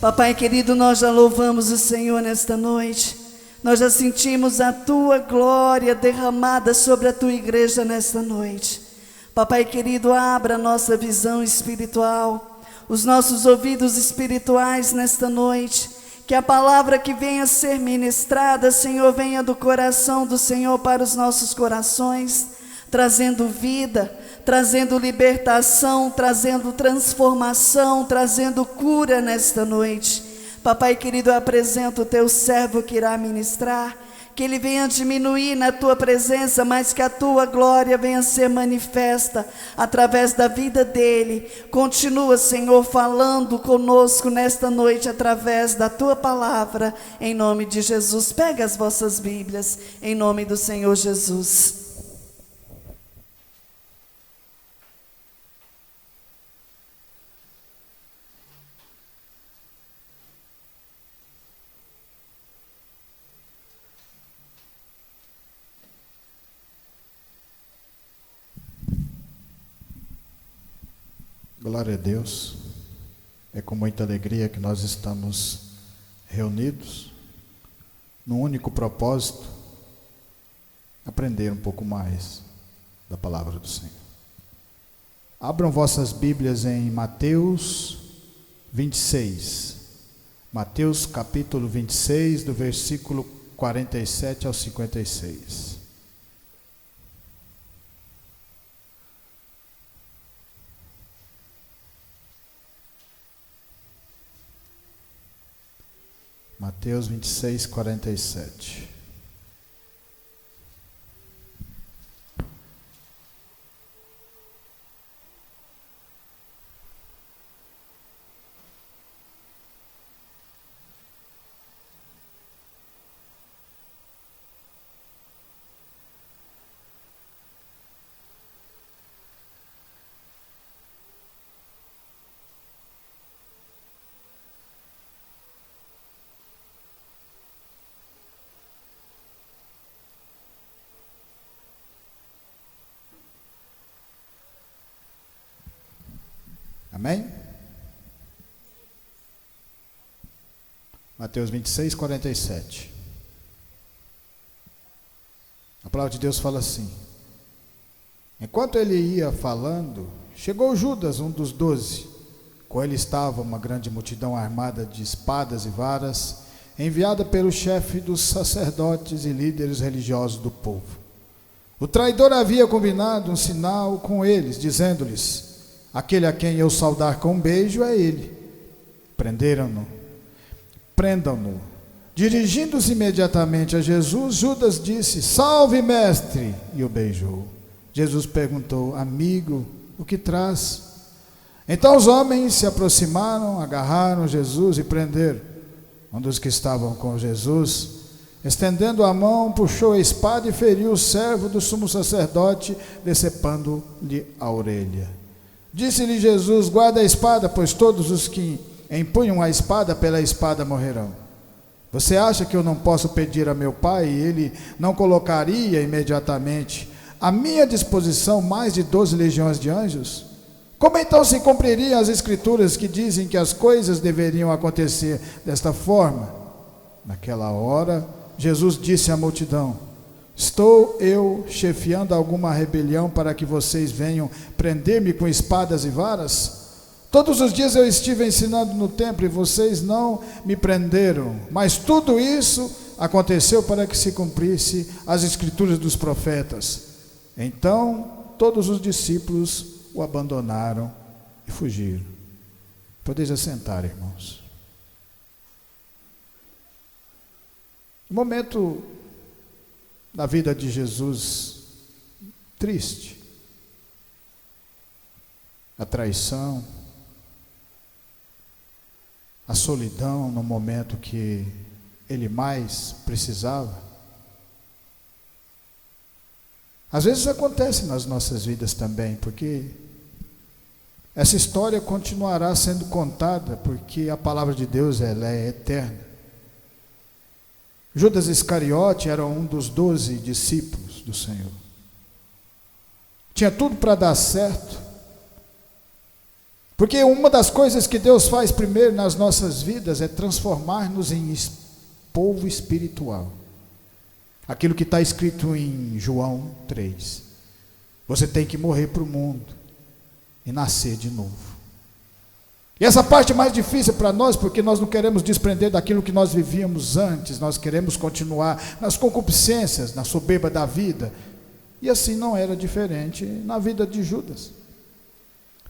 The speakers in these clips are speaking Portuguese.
Papai querido, nós já louvamos o Senhor nesta noite. Nós já sentimos a Tua glória derramada sobre a Tua igreja nesta noite. Papai querido, abra a nossa visão espiritual, os nossos ouvidos espirituais nesta noite. Que a palavra que venha a ser ministrada, Senhor, venha do coração do Senhor para os nossos corações, trazendo vida, trazendo libertação, trazendo transformação, trazendo cura nesta noite. Papai querido, eu apresento o Teu servo que irá ministrar, que ele venha diminuir na Tua presença, mas que a Tua glória venha ser manifesta através da vida dele. Continua, Senhor, falando conosco nesta noite através da Tua palavra, em nome de Jesus. Pega as vossas Bíblias, em nome do Senhor Jesus. Glória a Deus, é com muita alegria que nós estamos reunidos, num único propósito, aprender um pouco mais da palavra do Senhor. Abram vossas Bíblias em Mateus 26, Mateus capítulo 26, do versículo 47 ao 56. Mateus 26, 47. Amém? Mateus 26, 47. A palavra de Deus fala assim: enquanto ele ia falando, chegou Judas, um dos 12. Com ele estava uma grande multidão armada de espadas e varas, enviada pelo chefe dos sacerdotes e líderes religiosos do povo. O traidor havia combinado um sinal com eles, dizendo-lhes: aquele a quem eu saudar com um beijo é ele. Prenderam-no. Prendam-no. Dirigindo-se imediatamente a Jesus, Judas disse: salve, mestre! E o beijou. Jesus perguntou: amigo, o que traz? Então os homens se aproximaram, agarraram Jesus e prenderam. Um dos que estavam com Jesus, estendendo a mão, puxou a espada e feriu o servo do sumo sacerdote, decepando-lhe a orelha. Disse-lhe Jesus: guarda a espada, pois todos os que empunham a espada pela espada morrerão. Você acha que eu não posso pedir a meu Pai, e ele não colocaria imediatamente à minha disposição mais de 12 legiões de anjos? Como então se cumpririam as escrituras que dizem que as coisas deveriam acontecer desta forma? Naquela hora, Jesus disse à multidão: estou eu chefiando alguma rebelião para que vocês venham prender-me com espadas e varas? Todos os dias eu estive ensinando no templo e vocês não me prenderam. Mas tudo isso aconteceu para que se cumprisse as escrituras dos profetas. Então todos os discípulos o abandonaram e fugiram. Podeis assentar, irmãos. Um momento da vida de Jesus triste. A traição, a solidão no momento que ele mais precisava. Às vezes acontece nas nossas vidas também, porque essa história continuará sendo contada, porque a palavra de Deus ela é eterna. Judas Iscariote era um dos 12 discípulos do Senhor. Tinha tudo para dar certo, Porque uma das coisas que Deus faz primeiro nas nossas vidas é transformar-nos em povo espiritual. Aquilo que está escrito em João 3. Você tem que morrer para o mundo e nascer de novo. E essa parte é mais difícil para nós, porque nós não queremos desprender daquilo que nós vivíamos antes, nós queremos continuar nas concupiscências, na soberba da vida. E assim não era diferente na vida de Judas.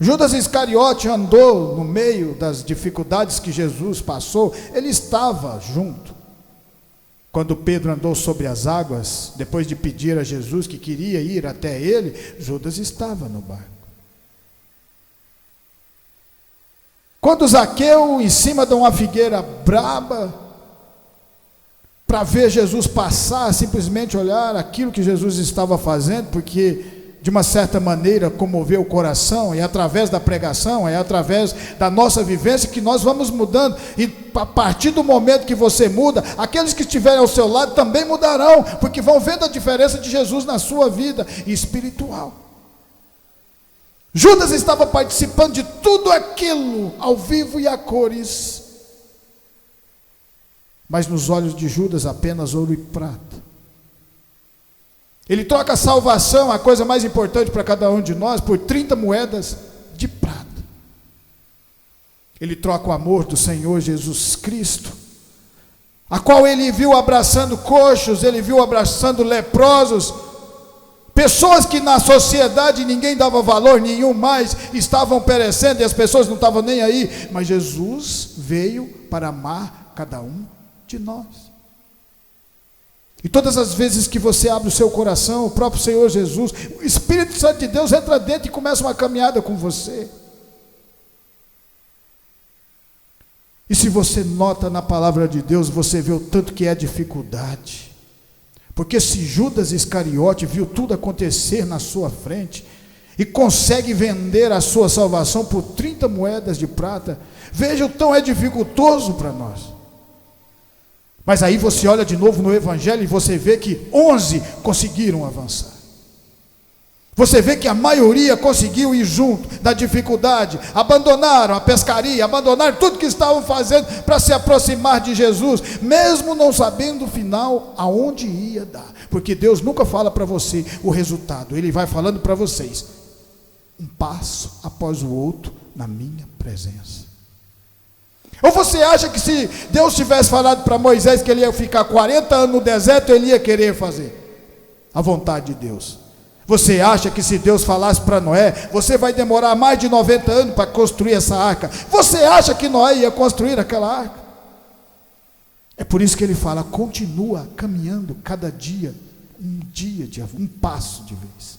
Judas Iscariote andou no meio das dificuldades que Jesus passou, ele estava junto. Quando Pedro andou sobre as águas, depois de pedir a Jesus que queria ir até ele, Judas estava no barco. Quando Zaqueu, em cima de uma figueira braba, para ver Jesus passar, simplesmente olhar aquilo que Jesus estava fazendo, porque de uma certa maneira comoveu o coração, e através da pregação, é através da nossa vivência que nós vamos mudando, e a partir do momento que você muda, aqueles que estiverem ao seu lado também mudarão, porque vão vendo a diferença de Jesus na sua vida espiritual. Judas estava participando de tudo aquilo, ao vivo e a cores, mas nos olhos de Judas apenas ouro e prata. Ele troca a salvação, a coisa mais importante para cada um de nós, por 30 moedas de prata. Ele troca o amor do Senhor Jesus Cristo, a qual ele viu abraçando coxos, ele viu abraçando leprosos, pessoas que na sociedade ninguém dava valor nenhum mais, estavam perecendo e as pessoas não estavam nem aí, mas Jesus veio para amar cada um de nós. E todas as vezes que você abre o seu coração, o próprio Senhor Jesus, o Espírito Santo de Deus entra dentro e começa uma caminhada com você. E se você nota na palavra de Deus, você vê o tanto que é dificuldade. Porque se Judas Iscariote viu tudo acontecer na sua frente e consegue vender a sua salvação por 30 moedas de prata, veja o tão é dificultoso para nós. Mas aí você olha de novo no Evangelho e você vê que 11 conseguiram avançar. Você vê que a maioria conseguiu ir junto da dificuldade, abandonaram a pescaria, abandonaram tudo que estavam fazendo para se aproximar de Jesus, mesmo não sabendo o final aonde ia dar. Porque Deus nunca fala para você o resultado, Ele vai falando para vocês, um passo após o outro na minha presença. Ou você acha que se Deus tivesse falado para Moisés que ele ia ficar 40 anos no deserto, ele ia querer fazer a vontade de Deus? Você acha que se Deus falasse para Noé, você vai demorar mais de 90 anos para construir essa arca? Você acha que Noé ia construir aquela arca? É por isso que ele fala, continua caminhando cada dia, um passo de vez.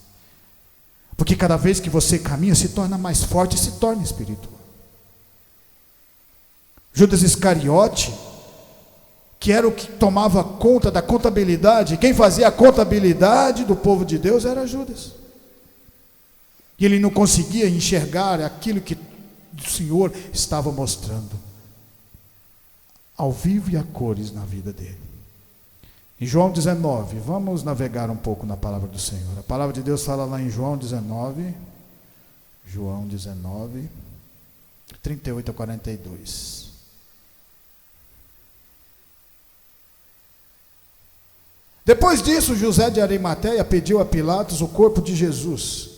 Porque cada vez que você caminha, se torna mais forte e se torna espiritual. Judas Iscariote, que era o que tomava conta da contabilidade, quem fazia a contabilidade do povo de Deus era Judas. E ele não conseguia enxergar aquilo que o Senhor estava mostrando, ao vivo e a cores na vida dele. Em João 19, vamos navegar um pouco na palavra do Senhor. A palavra de Deus fala lá em João 19, 38 a 42. Depois disso, José de Arimateia pediu a Pilatos o corpo de Jesus.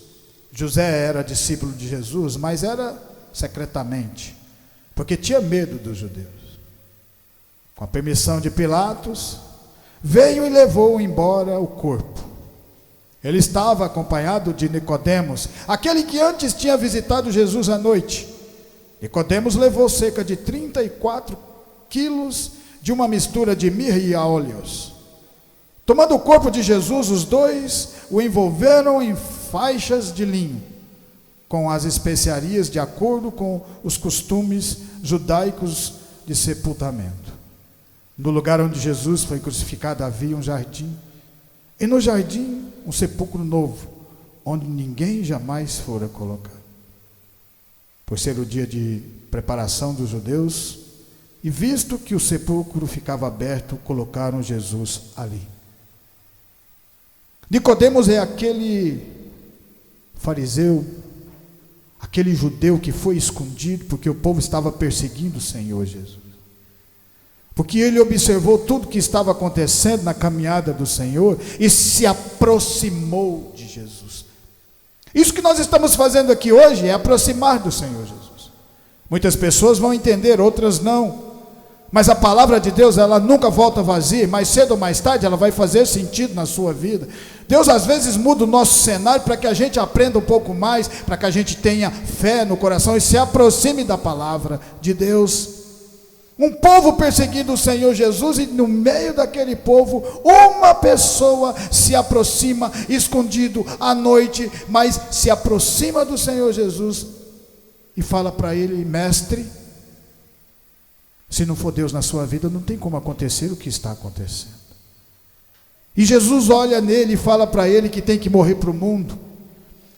José era discípulo de Jesus, mas era secretamente, porque tinha medo dos judeus. Com a permissão de Pilatos, veio e levou embora o corpo. Ele estava acompanhado de Nicodemos, aquele que antes tinha visitado Jesus à noite. Nicodemos levou cerca de 34 quilos de uma mistura de mirra e óleos. Tomando o corpo de Jesus, os dois o envolveram em faixas de linho, com as especiarias de acordo com os costumes judaicos de sepultamento. No lugar onde Jesus foi crucificado havia um jardim, e no jardim um sepulcro novo, onde ninguém jamais fora colocado. Por ser o dia de preparação dos judeus, e visto que o sepulcro ficava aberto, colocaram Jesus ali. Nicodemos é aquele fariseu, aquele judeu que foi escondido porque o povo estava perseguindo o Senhor Jesus. Porque ele observou tudo que estava acontecendo na caminhada do Senhor e se aproximou de Jesus. Isso que nós estamos fazendo aqui hoje é aproximar do Senhor Jesus. Muitas pessoas vão entender, outras não. Mas a palavra de Deus, ela nunca volta vazia. Mais cedo ou mais tarde ela vai fazer sentido na sua vida. Deus às vezes muda o nosso cenário para que a gente aprenda um pouco mais, para que a gente tenha fé no coração e se aproxime da palavra de Deus. Um povo perseguindo o Senhor Jesus, e no meio daquele povo, uma pessoa se aproxima, escondido à noite, mas se aproxima do Senhor Jesus e fala para ele: mestre, se não for Deus na sua vida, não tem como acontecer o que está acontecendo. E Jesus olha nele e fala para ele que tem que morrer para o mundo.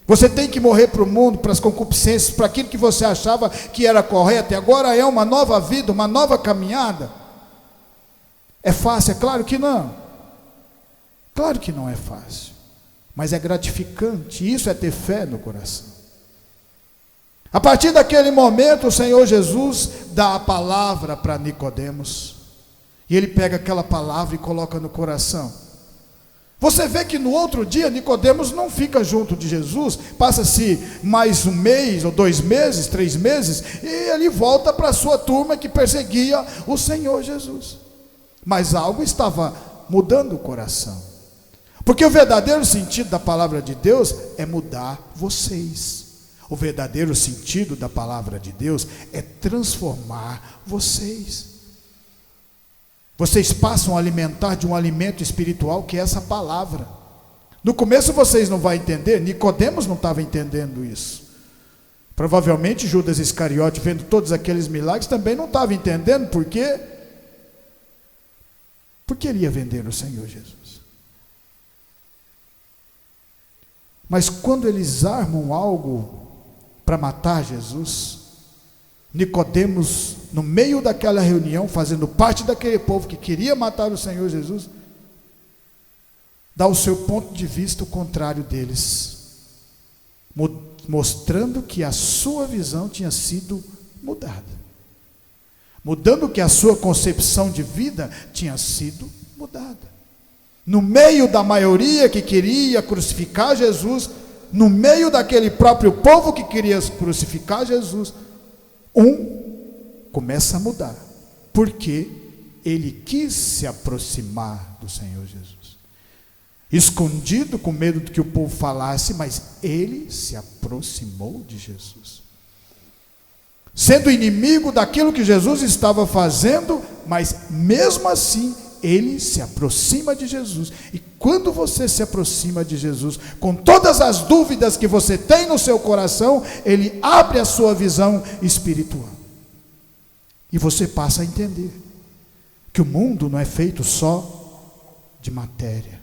Você tem que morrer para o mundo, para as concupiscências, para aquilo que você achava que era correto, e agora é uma nova vida, uma nova caminhada. É fácil? É claro que não. Claro que não é fácil, mas é gratificante, e isso é ter fé no coração. A partir daquele momento, o Senhor Jesus dá a palavra para Nicodemos, e ele pega aquela palavra e coloca no coração. Você vê que no outro dia Nicodemos não fica junto de Jesus, passa-se mais um mês, ou 2 meses, 3 meses, e ele volta para a sua turma que perseguia o Senhor Jesus. Mas algo estava mudando o coração, porque o verdadeiro sentido da palavra de Deus é mudar vocês. O verdadeiro sentido da palavra de Deus é transformar vocês. Vocês passam a alimentar de um alimento espiritual que é essa palavra. No começo vocês não vão entender, Nicodemos não estava entendendo isso. Provavelmente Judas Iscariote, vendo todos aqueles milagres, também não estava entendendo. Por quê? Porque ele ia vender o Senhor Jesus. Mas quando eles armam algo para matar Jesus, Nicodemos, no meio daquela reunião, fazendo parte daquele povo que queria matar o Senhor Jesus, dá o seu ponto de vista o contrário deles, mostrando que a sua visão tinha sido mudada, mudando que a sua concepção de vida tinha sido mudada. No meio da maioria que queria crucificar Jesus, no meio daquele próprio povo que queria crucificar Jesus, começa a mudar, porque ele quis se aproximar do Senhor Jesus, escondido, com medo de que o povo falasse, mas ele se aproximou de Jesus, sendo inimigo daquilo que Jesus estava fazendo, mas mesmo assim ele se aproxima de Jesus. E quando você se aproxima de Jesus, com todas as dúvidas que você tem no seu coração, ele abre a sua visão espiritual, e você passa a entender que o mundo não é feito só de matéria.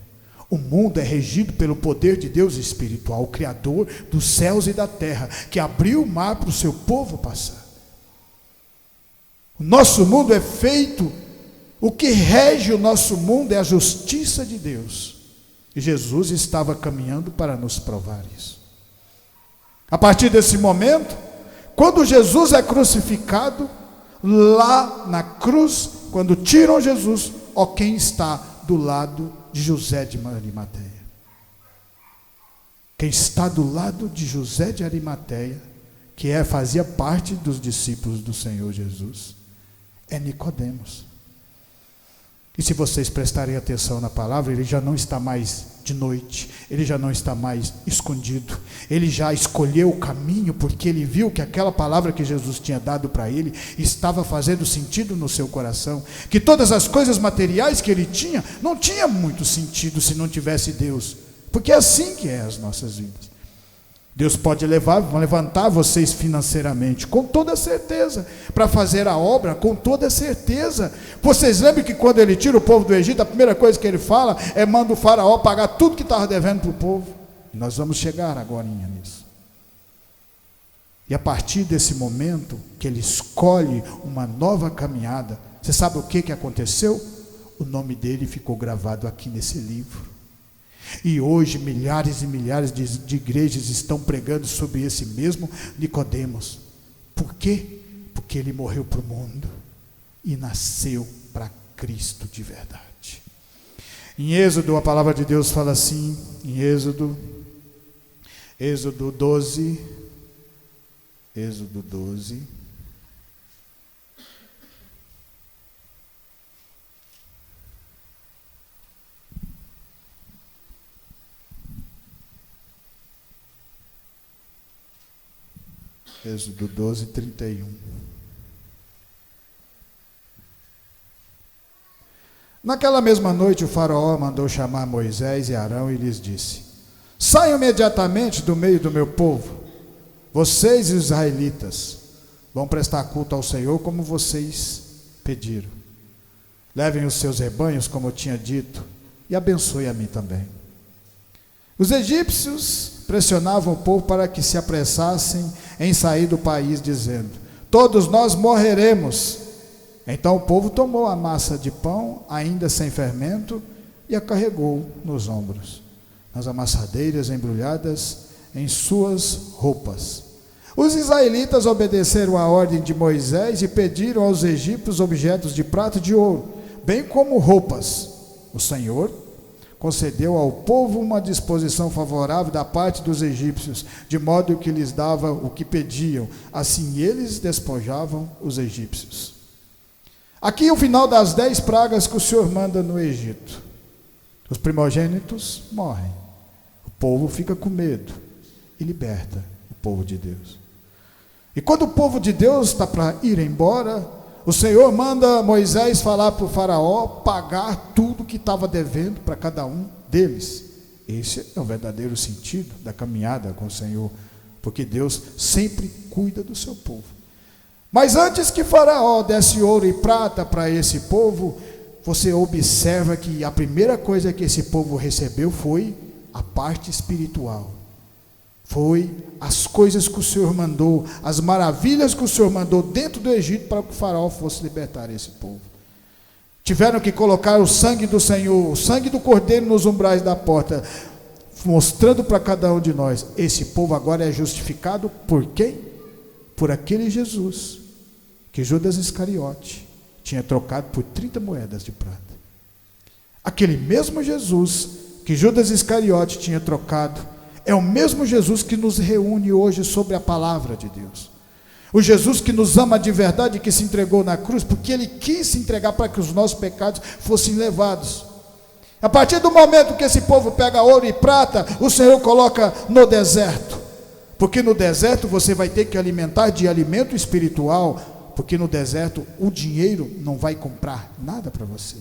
O mundo é regido pelo poder de Deus espiritual, o Criador dos céus e da terra, que abriu o mar para o seu povo passar. O nosso mundo é feito, o que rege o nosso mundo é a justiça de Deus, e Jesus estava caminhando para nos provar isso. A partir desse momento, quando Jesus é crucificado, lá na cruz, quando tiram Jesus, quem está do lado de José de Arimateia? Quem está do lado de José de Arimateia, que fazia parte dos discípulos do Senhor Jesus, é Nicodemos. E se vocês prestarem atenção na palavra, ele já não está mais de noite, ele já não está mais escondido, ele já escolheu o caminho, porque ele viu que aquela palavra que Jesus tinha dado para ele estava fazendo sentido no seu coração, que todas as coisas materiais que ele tinha, não tinha muito sentido se não tivesse Deus, porque é assim que é as nossas vidas. Deus pode levantar vocês financeiramente, com toda certeza, para fazer a obra, com toda certeza. Vocês lembram que quando ele tira o povo do Egito, a primeira coisa que ele fala é: manda o faraó pagar tudo que estava devendo para o povo. E nós vamos chegar agora nisso. E a partir desse momento que ele escolhe uma nova caminhada, você sabe o que aconteceu? O nome dele ficou gravado aqui nesse livro. E hoje milhares e milhares de igrejas estão pregando sobre esse mesmo Nicodemos. Por quê? Porque ele morreu para o mundo e nasceu para Cristo de verdade. Em Êxodo, a palavra de Deus fala assim, em Êxodo 12, Êxodo 12, Êxodo 12, 31. Naquela mesma noite o faraó mandou chamar Moisés e Arão e lhes disse: saiam imediatamente do meio do meu povo. Vocês e os israelitas vão prestar culto ao Senhor como vocês pediram. Levem os seus rebanhos como eu tinha dito e abençoe a mim também. Os egípcios pressionavam o povo para que se apressassem em sair do país, dizendo: todos nós morreremos. Então o povo tomou a massa de pão, ainda sem fermento, e a carregou nos ombros, nas amassadeiras embrulhadas em suas roupas. Os israelitas obedeceram à ordem de Moisés e pediram aos egípcios objetos de prata e de ouro, bem como roupas. O Senhor concedeu ao povo uma disposição favorável da parte dos egípcios, de modo que lhes dava o que pediam. Assim eles despojavam os egípcios. Aqui o final das 10 pragas que o Senhor manda no Egito. Os primogênitos morrem. O povo fica com medo e liberta o povo de Deus. E quando o povo de Deus está para ir embora, o Senhor manda Moisés falar para o faraó pagar tudo que estava devendo para cada um deles. Esse é o verdadeiro sentido da caminhada com o Senhor, porque Deus sempre cuida do seu povo. Mas antes que faraó desse ouro e prata para esse povo, você observa que a primeira coisa que esse povo recebeu foi a parte espiritual. Foi as coisas que o Senhor mandou, as maravilhas que o Senhor mandou dentro do Egito para que o faraó fosse libertar esse povo. Tiveram que colocar o sangue do Senhor, o sangue do cordeiro nos umbrais da porta, mostrando para cada um de nós: esse povo agora é justificado por quem? Por aquele Jesus que Judas Iscariote tinha trocado por 30 moedas de prata. Aquele mesmo Jesus que Judas Iscariote tinha trocado é o mesmo Jesus que nos reúne hoje sobre a palavra de Deus. O Jesus que nos ama de verdade, que se entregou na cruz, porque Ele quis se entregar para que os nossos pecados fossem levados. A partir do momento que esse povo pega ouro e prata, o Senhor coloca no deserto. Porque no deserto você vai ter que alimentar de alimento espiritual, porque no deserto o dinheiro não vai comprar nada para você.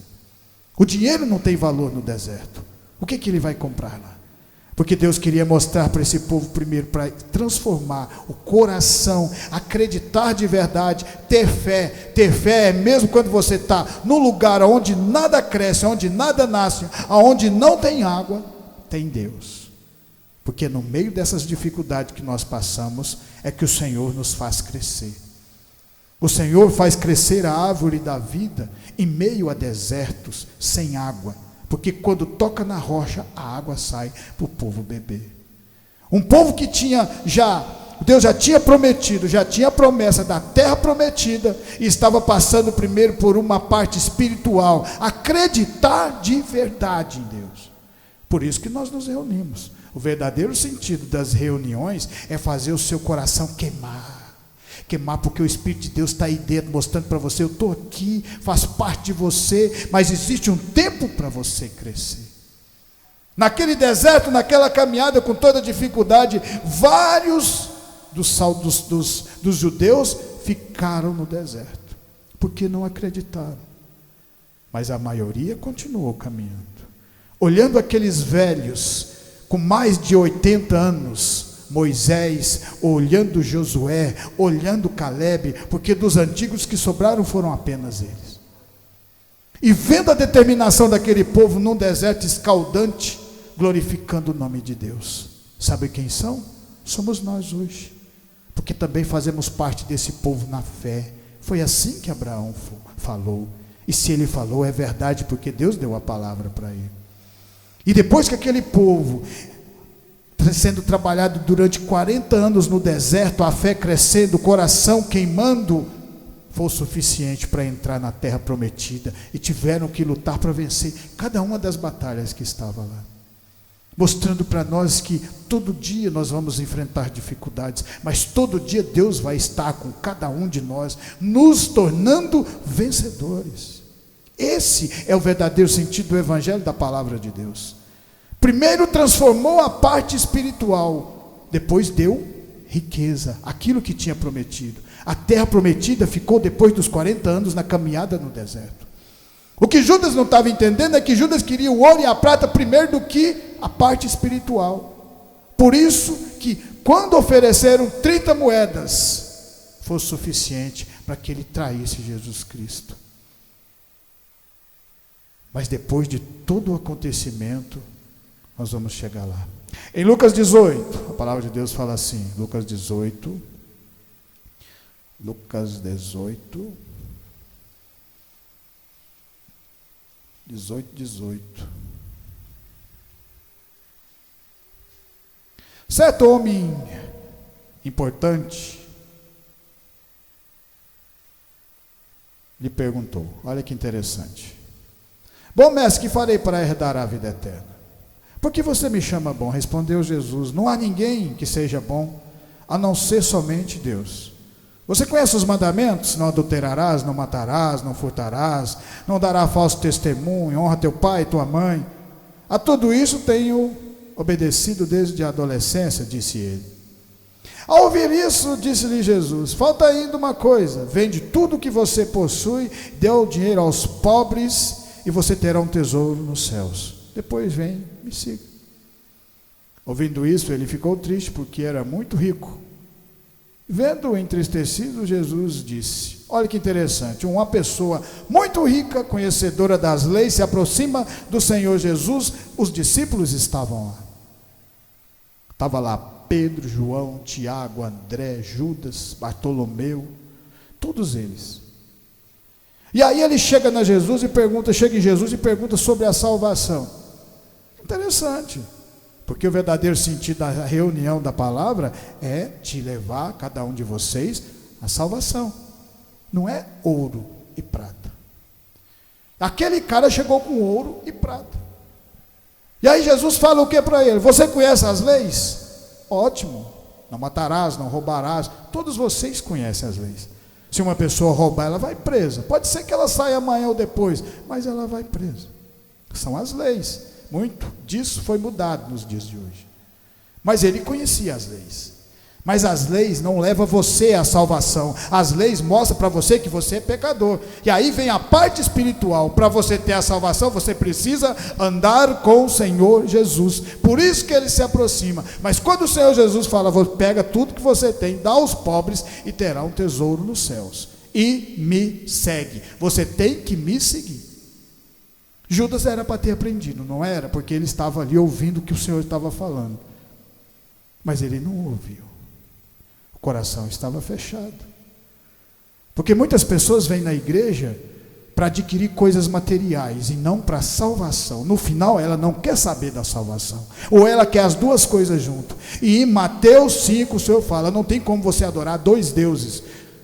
O dinheiro não tem valor no deserto. O que ele vai comprar lá? Porque Deus queria mostrar para esse povo primeiro, para transformar o coração, acreditar de verdade, ter fé. Ter fé é mesmo quando você está num lugar onde nada cresce, onde nada nasce, onde não tem água, tem Deus. Porque no meio dessas dificuldades que nós passamos, é que o Senhor nos faz crescer. O Senhor faz crescer a árvore da vida em meio a desertos, sem água. Porque quando toca na rocha, a água sai para o povo beber. Um povo que Deus já tinha prometido, já tinha a promessa da terra prometida, e estava passando primeiro por uma parte espiritual, acreditar de verdade em Deus. Por isso que nós nos reunimos. O verdadeiro sentido das reuniões é fazer o seu coração queimar porque o Espírito de Deus está aí dentro, mostrando para você: eu estou aqui, faz parte de você, mas existe um tempo para você crescer. Naquele deserto, naquela caminhada com toda dificuldade, vários dos judeus ficaram no deserto, porque não acreditaram, mas a maioria continuou caminhando, olhando aqueles velhos com mais de 80 anos, Moisés, olhando Josué, olhando Caleb, porque dos antigos que sobraram foram apenas eles. E vendo a determinação daquele povo num deserto escaldante, glorificando o nome de Deus. Sabe quem são? Somos nós hoje, porque também fazemos parte desse povo na fé. Foi assim que Abraão falou, e se ele falou é verdade, porque Deus deu a palavra para ele. E depois que aquele povo, sendo trabalhado durante 40 anos no deserto, a fé crescendo, o coração queimando, foi o suficiente para entrar na terra prometida, e tiveram que lutar para vencer cada uma das batalhas que estava lá, mostrando para nós que todo dia nós vamos enfrentar dificuldades, mas todo dia Deus vai estar com cada um de nós, nos tornando vencedores. Esse é o verdadeiro sentido do evangelho da palavra de Deus. Primeiro transformou a parte espiritual, depois deu riqueza, aquilo que tinha prometido. A terra prometida ficou depois dos 40 anos na caminhada no deserto. O que Judas não estava entendendo é que Judas queria o ouro e a prata primeiro do que a parte espiritual. Por isso que quando ofereceram 30 moedas, foi suficiente para que ele traísse Jesus Cristo. Mas depois de todo o acontecimento, nós vamos chegar lá. Em Lucas 18, a palavra de Deus fala assim, Lucas 18, 18. Certo homem importante lhe perguntou, olha que interessante: bom mestre, que farei para herdar a vida eterna? Por que você me chama bom? Respondeu Jesus: não há ninguém que seja bom, a não ser somente Deus. Você conhece os mandamentos? Não adulterarás, não matarás, não furtarás, não dará falso testemunho, honra teu pai e tua mãe. A tudo isso tenho obedecido desde a adolescência, disse ele. Ao ouvir isso, disse-lhe Jesus: falta ainda uma coisa, vende tudo o que você possui, dê o dinheiro aos pobres e você terá um tesouro nos céus. Depois vem, me siga. Ouvindo isso, ele ficou triste porque era muito rico. Vendo-o entristecido, Jesus disse, olha que interessante, uma pessoa muito rica, conhecedora das leis, se aproxima do Senhor Jesus. Os discípulos estavam lá. Estava lá Pedro, João, Tiago, André, Judas, Bartolomeu, todos eles. E aí ele chega em Jesus e pergunta sobre a salvação. Interessante, porque o verdadeiro sentido da reunião da palavra é te levar, cada um de vocês, à salvação. Não é ouro e prata. Aquele cara chegou com ouro e prata. E aí Jesus fala o que para ele? Você conhece as leis? Ótimo. Não matarás, não roubarás. Todos vocês conhecem as leis. Se uma pessoa roubar, ela vai presa. Pode ser que ela saia amanhã ou depois, mas ela vai presa. São as leis. Muito disso foi mudado nos dias de hoje. Mas ele conhecia as leis. Mas as leis não levam você à salvação. As leis mostram para você que você é pecador. E aí vem a parte espiritual. Para você ter a salvação, você precisa andar com o Senhor Jesus. Por isso que ele se aproxima. Mas quando o Senhor Jesus fala, pega tudo que você tem, dá aos pobres e terá um tesouro nos céus. E me segue. Você tem que me seguir. Judas era para ter aprendido, não era? Porque ele estava ali ouvindo o que o Senhor estava falando. Mas ele não ouviu. O coração estava fechado. Porque muitas pessoas vêm na igreja para adquirir coisas materiais e não para a salvação. No final, ela não quer saber da salvação. Ou ela quer as duas coisas junto. E em Mateus 5, o Senhor fala, não tem como você adorar dois deuses.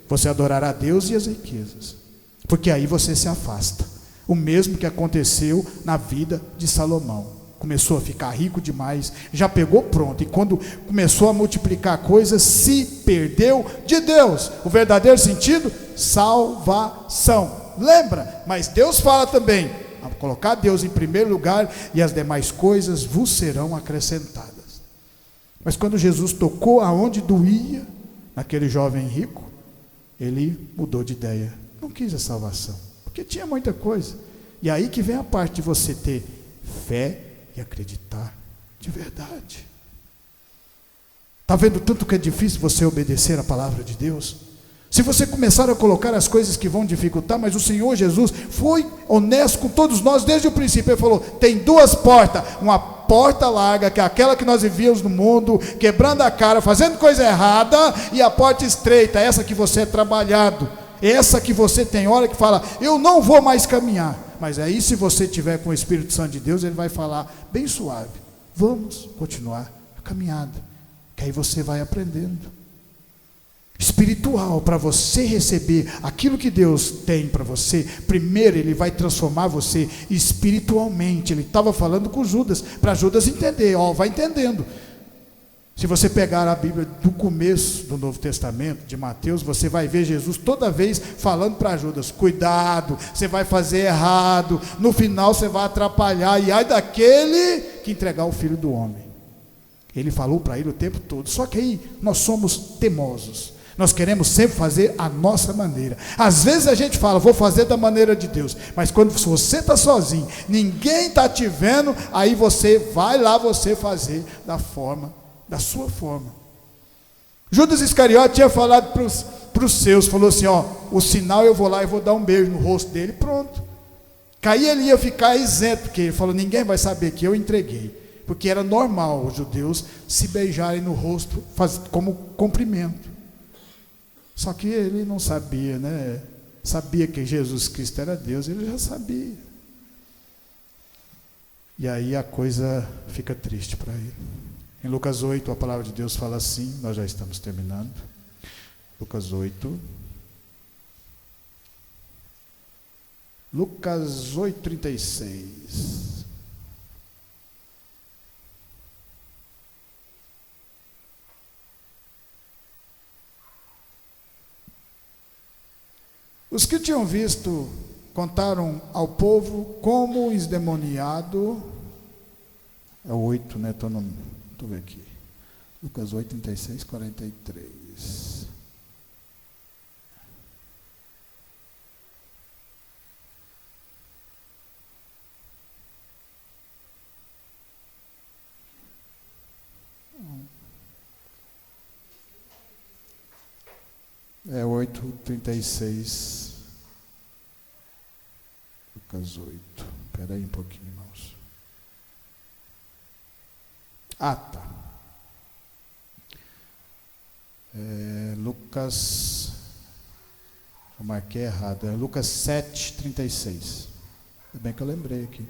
Você adorará Deus e as riquezas. Porque aí você se afasta. O mesmo que aconteceu na vida de Salomão. Começou a ficar rico demais, já pegou pronto, e quando começou a multiplicar coisas, se perdeu de Deus. O verdadeiro sentido, salvação. Lembra? Mas Deus fala também, a colocar Deus em primeiro lugar, e as demais coisas vos serão acrescentadas. Mas quando Jesus tocou aonde doía, naquele jovem rico, ele mudou de ideia, não quis a salvação. Porque tinha muita coisa. E aí que vem a parte de você ter fé e acreditar de verdade. Está vendo tanto que é difícil você obedecer a palavra de Deus? Se você começar a colocar as coisas que vão dificultar, mas o Senhor Jesus foi honesto com todos nós desde o princípio. Ele falou, tem duas portas, uma porta larga, que é aquela que nós vivíamos no mundo, quebrando a cara, fazendo coisa errada, e a porta estreita, essa que você é trabalhado. Essa que você tem hora que fala, eu não vou mais caminhar, Mas aí, se você tiver com o Espírito Santo de Deus, ele vai falar bem suave: vamos continuar a caminhada, que aí você vai aprendendo. Espiritual, para você receber aquilo que Deus tem para você, primeiro Ele vai transformar você espiritualmente. Ele estava falando com Judas, para Judas entender, vai entendendo. Se você pegar a Bíblia do começo do Novo Testamento, de Mateus, você vai ver Jesus toda vez falando para Judas: cuidado, você vai fazer errado, no final você vai atrapalhar, e ai daquele que entregar o Filho do Homem. Ele falou para ele o tempo todo. Só que aí nós somos teimosos, nós queremos sempre fazer a nossa maneira. Às vezes a gente fala: vou fazer da maneira de Deus, mas quando você está sozinho, ninguém está te vendo, aí você vai lá você fazer da sua forma. Judas Iscariote tinha falado para os seus, falou assim: o sinal, eu vou lá e vou dar um beijo no rosto dele, pronto. Aí ele ia ficar isento, porque ele falou: ninguém vai saber que eu entreguei, porque era normal os judeus se beijarem no rosto como cumprimento. Só que ele não sabia, né? Sabia que Jesus Cristo era Deus, ele já sabia. E aí a coisa fica triste para ele. Em Lucas 8, a palavra de Deus fala assim, nós já estamos terminando. Lucas 8. Lucas 8:36. Os que tinham visto contaram ao povo como o endemoniado. É o 8, né? Estou vendo aqui. Lucas 8, 36, 43. É 8:36. Lucas 8. Espera aí um pouquinho, irmãos. Tá. Lucas. Eu marquei errado. É Lucas 7:36. É bem que eu lembrei aqui.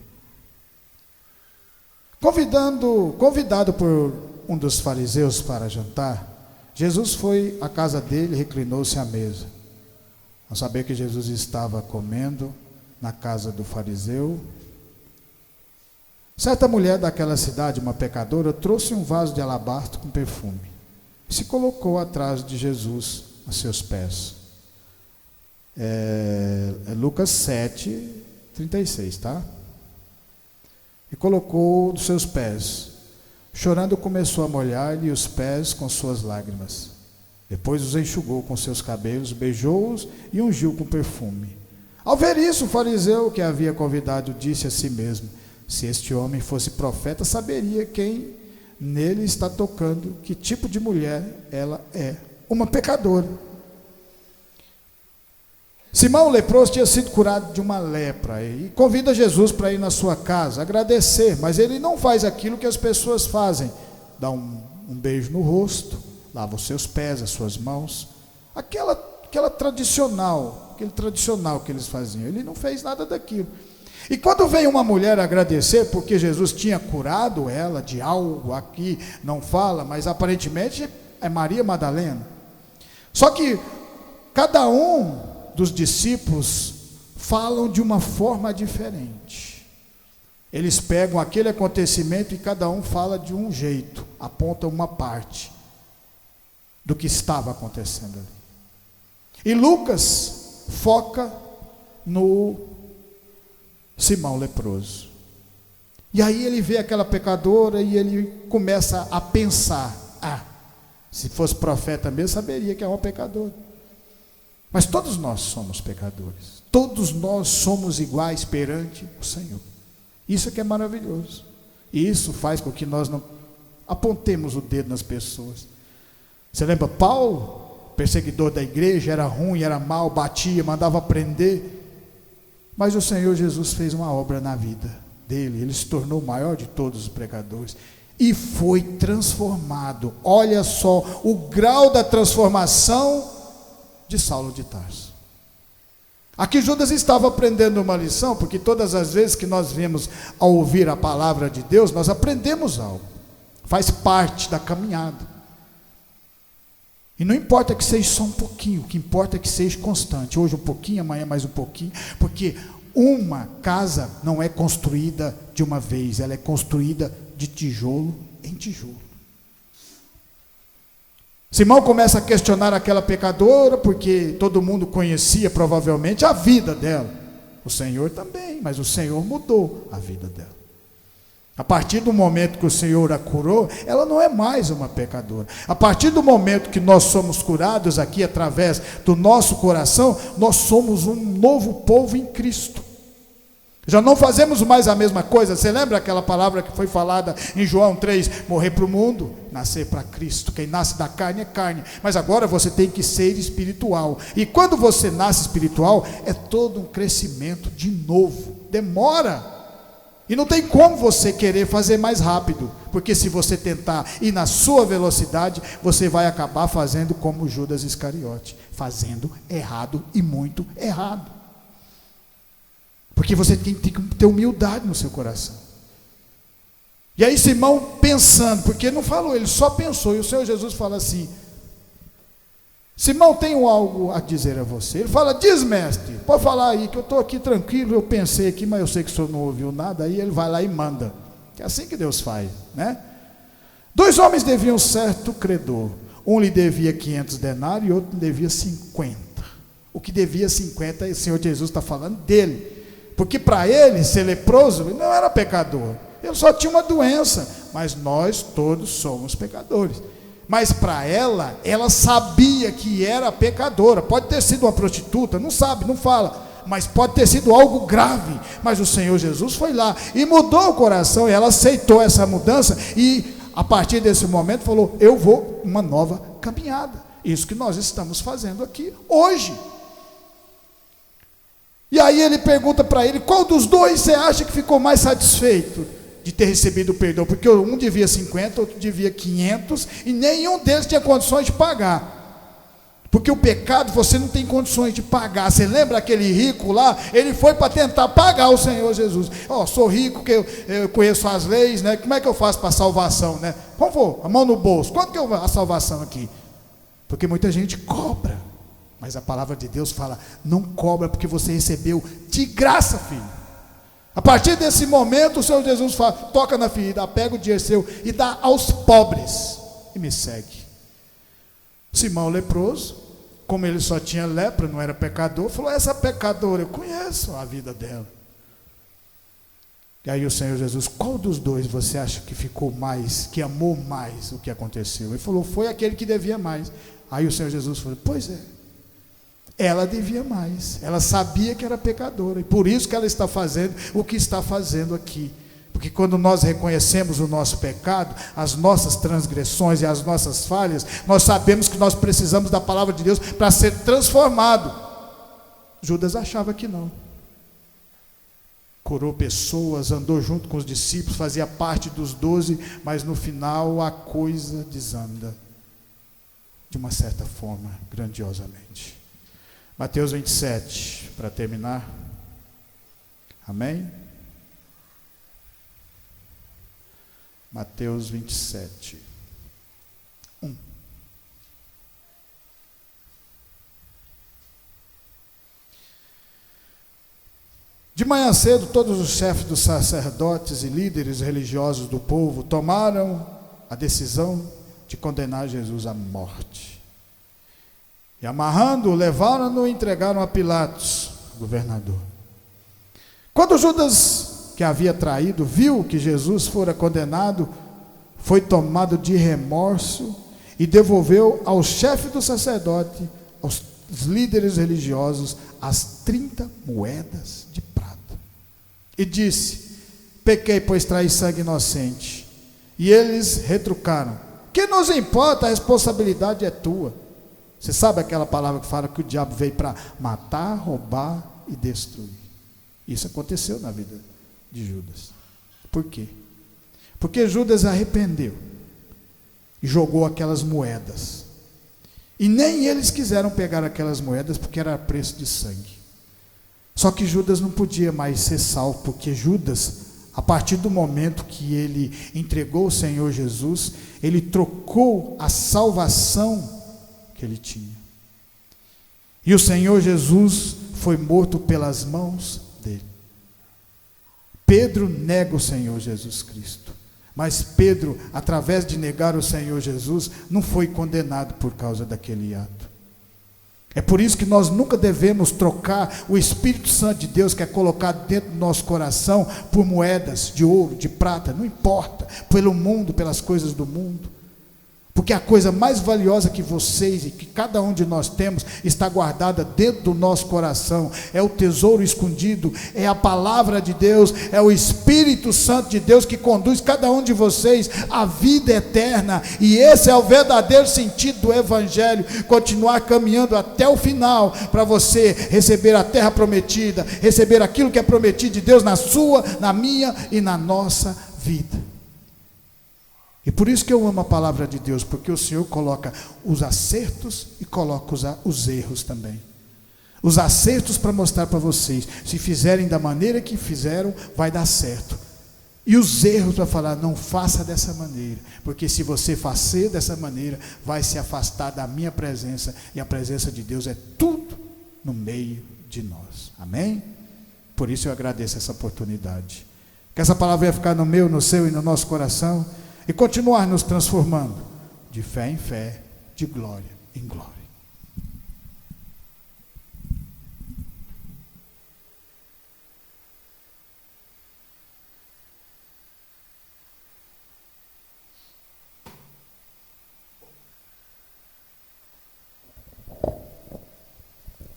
Convidado por um dos fariseus para jantar, Jesus foi à casa dele e reclinou-se à mesa. Ao saber que Jesus estava comendo na casa do fariseu, certa mulher daquela cidade, uma pecadora, trouxe um vaso de alabastro com perfume e se colocou atrás de Jesus a seus pés. Lucas 7:36, tá? E colocou dos seus pés. Chorando, começou a molhar-lhe os pés com suas lágrimas. Depois os enxugou com seus cabelos, beijou-os e ungiu com perfume. Ao ver isso, o fariseu que havia convidado disse a si mesmo: se este homem fosse profeta, saberia quem nele está tocando, que tipo de mulher ela é, uma pecadora. Simão, o leproso, tinha sido curado de uma lepra e convida Jesus para ir na sua casa, agradecer, mas ele não faz aquilo que as pessoas fazem: dá um beijo no rosto, lava os seus pés, as suas mãos, aquele tradicional que eles faziam. Ele não fez nada daquilo. E quando veio uma mulher agradecer, porque Jesus tinha curado ela de algo, aqui não fala, mas aparentemente é Maria Madalena. Só que cada um dos discípulos falam de uma forma diferente. Eles pegam aquele acontecimento e cada um fala de um jeito, aponta uma parte do que estava acontecendo ali. E Lucas foca no Simão leproso. E aí ele vê aquela pecadora e ele começa a pensar: se fosse profeta mesmo, saberia que é uma pecadora. Mas todos nós somos pecadores, todos nós somos iguais perante o Senhor. Isso que é maravilhoso, e isso faz com que nós não apontemos o dedo nas pessoas. Você lembra Paulo, perseguidor da igreja, era ruim, era mau, batia, mandava prender, mas o Senhor Jesus fez uma obra na vida dele, ele se tornou o maior de todos os pregadores, e foi transformado. Olha só o grau da transformação de Saulo de Tarso. Aqui Judas estava aprendendo uma lição, porque todas as vezes que nós vemos a ouvir a palavra de Deus, nós aprendemos algo, faz parte da caminhada. E não importa que seja só um pouquinho, o que importa é que seja constante, hoje um pouquinho, amanhã mais um pouquinho, porque uma casa não é construída de uma vez, ela é construída de tijolo em tijolo. Simão começa a questionar aquela pecadora, porque todo mundo conhecia provavelmente a vida dela. O Senhor também, mas o Senhor mudou a vida dela. A partir do momento que o Senhor a curou, ela não é mais uma pecadora. A partir do momento que nós somos curados aqui através do nosso coração, nós somos um novo povo em Cristo. Já não fazemos mais a mesma coisa. Você lembra aquela palavra que foi falada em João 3? Morrer para o mundo, nascer para Cristo. Quem nasce da carne é carne. Mas agora você tem que ser espiritual. E quando você nasce espiritual, é todo um crescimento de novo. Demora. E não tem como você querer fazer mais rápido. Porque se você tentar ir na sua velocidade, você vai acabar fazendo como Judas Iscariote. Fazendo errado e muito errado. Porque você tem que ter humildade no seu coração. E aí Simão pensando, porque ele não falou, ele só pensou. E o Senhor Jesus fala assim: Simão, tenho algo a dizer a você. Ele fala: diz, mestre, pode falar aí, que eu estou aqui tranquilo, eu pensei aqui, mas eu sei que o senhor não ouviu nada. Aí ele vai lá e manda. É assim que Deus faz, né? 2 homens deviam certo credor. Um lhe devia 500 denários e outro lhe devia 50. O que devia 50, o Senhor Jesus está falando dele. Porque para ele, ser leproso, ele não era pecador. Ele só tinha uma doença. Mas nós todos somos pecadores. Mas para ela sabia que era pecadora. Pode ter sido uma prostituta, não sabe, não fala. Mas pode ter sido algo grave. Mas o Senhor Jesus foi lá e mudou o coração. E ela aceitou essa mudança. E a partir desse momento falou: eu vou uma nova caminhada. Isso que nós estamos fazendo aqui hoje. E aí ele pergunta para ele: qual dos dois você acha que ficou mais satisfeito de ter recebido o perdão? Porque um devia 50, outro devia 500, e nenhum deles tinha condições de pagar. Porque o pecado você não tem condições de pagar. Você lembra aquele rico lá? Ele foi para tentar pagar o Senhor Jesus. Sou rico, que eu conheço as leis, né? Como é que eu faço para a salvação, né? Por favor, a mão no bolso. Quanto que eu a salvação aqui? Porque muita gente cobra. Mas a palavra de Deus fala: não cobra, porque você recebeu de graça, filho. A partir desse momento o Senhor Jesus fala: toca na ferida, pega o dinheiro seu e dá aos pobres e me segue. Simão leproso, como ele só tinha lepra, não era pecador, falou: essa pecadora, eu conheço a vida dela. E aí o Senhor Jesus: qual dos dois você acha que ficou mais, que amou mais o que aconteceu? Ele falou: foi aquele que devia mais. Aí o Senhor Jesus falou: pois é, ela devia mais, ela sabia que era pecadora, e por isso que ela está fazendo o que está fazendo aqui. Porque quando nós reconhecemos o nosso pecado, as nossas transgressões e as nossas falhas, nós sabemos que nós precisamos da palavra de Deus para ser transformado. Judas achava que não. Curou pessoas, andou junto com os discípulos, fazia parte dos 12, mas no final a coisa desanda, de uma certa forma, grandiosamente. Mateus 27, para terminar. Amém? Mateus 27, 1. De manhã cedo, todos os chefes dos sacerdotes e líderes religiosos do povo tomaram a decisão de condenar Jesus à morte. E amarrando-o, levaram-no e entregaram a Pilatos, governador. Quando Judas, que havia traído, viu que Jesus fora condenado, foi tomado de remorso e devolveu ao chefe do sacerdote, aos líderes religiosos, as 30 moedas de prata. E disse: pequei, pois traí sangue inocente. E eles retrucaram: que nos importa, a responsabilidade é tua. Você sabe aquela palavra que fala que o diabo veio para matar, roubar e destruir? Isso aconteceu na vida de Judas. Por quê? Porque Judas arrependeu e jogou aquelas moedas. E nem eles quiseram pegar aquelas moedas, porque era preço de sangue. Só que Judas não podia mais ser salvo, porque Judas, a partir do momento que ele entregou o Senhor Jesus, ele trocou a salvação que ele tinha. E o Senhor Jesus foi morto pelas mãos dele. Pedro nega o Senhor Jesus Cristo. Mas Pedro, através de negar o Senhor Jesus, não foi condenado por causa daquele ato. É por isso que nós nunca devemos trocar o Espírito Santo de Deus, que é colocado dentro do nosso coração, por moedas de ouro, de prata, não importa, pelo mundo, pelas coisas do mundo. Porque a coisa mais valiosa que vocês e que cada um de nós temos está guardada dentro do nosso coração. É o tesouro escondido, é a palavra de Deus, é o Espírito Santo de Deus que conduz cada um de vocês à vida eterna. E esse é o verdadeiro sentido do Evangelho, continuar caminhando até o final, para você receber a terra prometida, receber aquilo que é prometido de Deus na sua, na minha e na nossa vida. E por isso que eu amo a palavra de Deus, porque o Senhor coloca os acertos e coloca os erros também. Os acertos para mostrar para vocês, se fizerem da maneira que fizeram, vai dar certo. E os erros para falar, não faça dessa maneira, porque se você fazer dessa maneira, vai se afastar da minha presença, e a presença de Deus é tudo no meio de nós. Amém? Por isso eu agradeço essa oportunidade. Que essa palavra vai ficar no meu, no seu e no nosso coração, e continuar nos transformando de fé em fé, de glória em glória.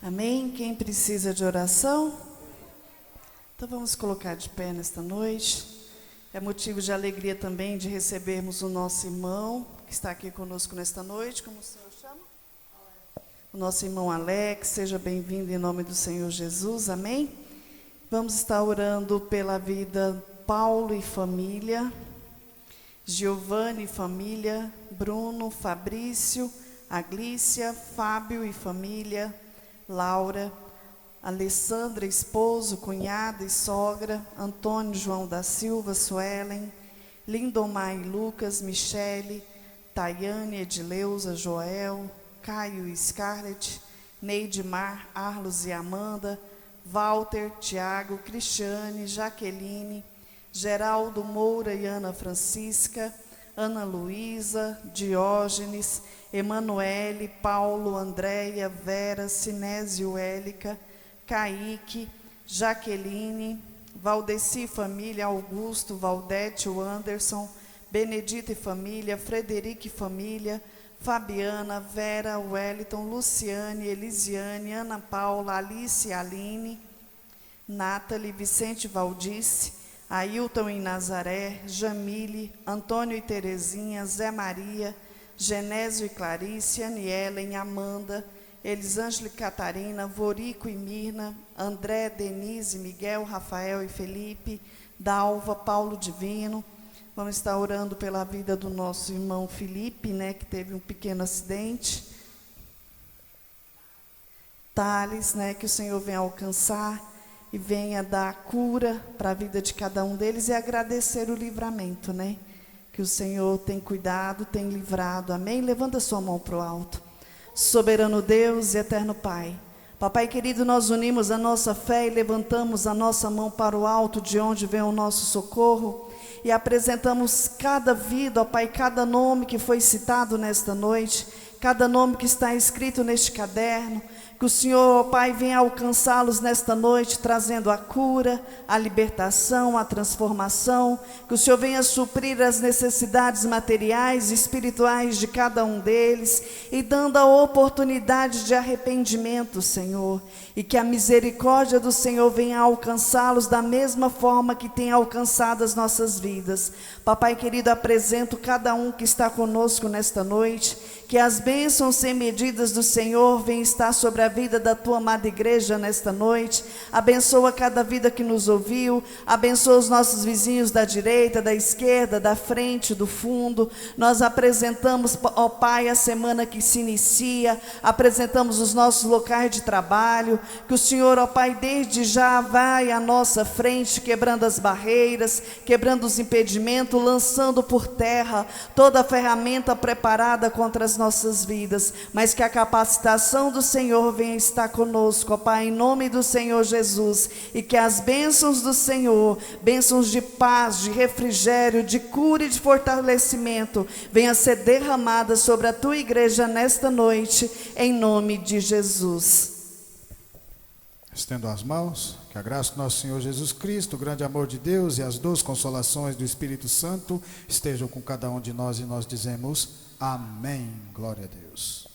Amém? Quem precisa de oração? Então vamos colocar de pé nesta noite. É motivo de alegria também de recebermos o nosso irmão, que está aqui conosco nesta noite. Como o senhor chama? O nosso irmão Alex, seja bem-vindo em nome do Senhor Jesus, amém? Vamos estar orando pela vida Paulo e família, Giovanni e família, Bruno, Fabrício, Aglícia, Fábio e família, Laura, Alessandra, esposo, cunhada e sogra, Antônio João da Silva, Suelen, Lindomar e Lucas, Michele, Tayane, Edileuza, Joel, Caio e Scarlett, Neidmar, Arlos e Amanda, Walter, Tiago, Cristiane, Jaqueline, Geraldo Moura e Ana Francisca, Ana Luísa, Diógenes, Emanuele, Paulo, Andréia, Vera, Sinésio, Élica, Kaique, Jaqueline, Valdeci família, Augusto, Valdete, Anderson, Benedita e família, Frederico e família, Fabiana, Vera, Wellington, Luciane, Elisiane, Ana Paula, Alice e Aline, Nathalie, Vicente Valdice, Ailton e Nazaré, Jamile, Antônio e Terezinha, Zé Maria, Genésio e Clarice, Anielen, Amanda, Elisângela e Catarina, Vorico e Mirna, André, Denise, Miguel, Rafael e Felipe, Dalva, Paulo Divino. Vamos estar orando pela vida do nosso irmão Felipe, que teve um pequeno acidente. Thales, que o Senhor venha alcançar e venha dar cura para a vida de cada um deles e agradecer o livramento, que o Senhor tem cuidado, tem livrado. Amém? Levanta sua mão para o alto. Soberano Deus e eterno Pai, Papai querido, nós unimos a nossa fé e levantamos a nossa mão para o alto, de onde vem o nosso socorro, e apresentamos cada vida, ó Pai, cada nome que foi citado nesta noite, cada nome que está escrito neste caderno. Que o Senhor, ó Pai, venha alcançá-los nesta noite, trazendo a cura, a libertação, a transformação. Que o Senhor venha suprir as necessidades materiais e espirituais de cada um deles, e dando a oportunidade de arrependimento, Senhor. E que a misericórdia do Senhor venha alcançá-los da mesma forma que tem alcançado as nossas vidas. Papai querido, apresento cada um que está conosco nesta noite, Que as bênçãos sem medidas do Senhor venham estar sobre a vida da tua amada igreja nesta noite. Abençoa cada vida que nos ouviu, abençoa os nossos vizinhos da direita, da esquerda, da frente, do fundo. Nós apresentamos, ó Pai, a semana que se inicia, apresentamos os nossos locais de trabalho, que o Senhor, ó Pai, desde já vai à nossa frente, quebrando as barreiras, quebrando os impedimentos, lançando por terra toda a ferramenta preparada contra as nossas vidas, mas que a capacitação do Senhor venha estar conosco, ó Pai, em nome do Senhor Jesus, e que as bênçãos do Senhor, bênçãos de paz, de refrigério, de cura e de fortalecimento, venha ser derramadas sobre a tua igreja nesta noite, em nome de Jesus. Estendo as mãos, que a graça do nosso Senhor Jesus Cristo, o grande amor de Deus e as doces consolações do Espírito Santo estejam com cada um de nós, e nós dizemos amém. Glória a Deus.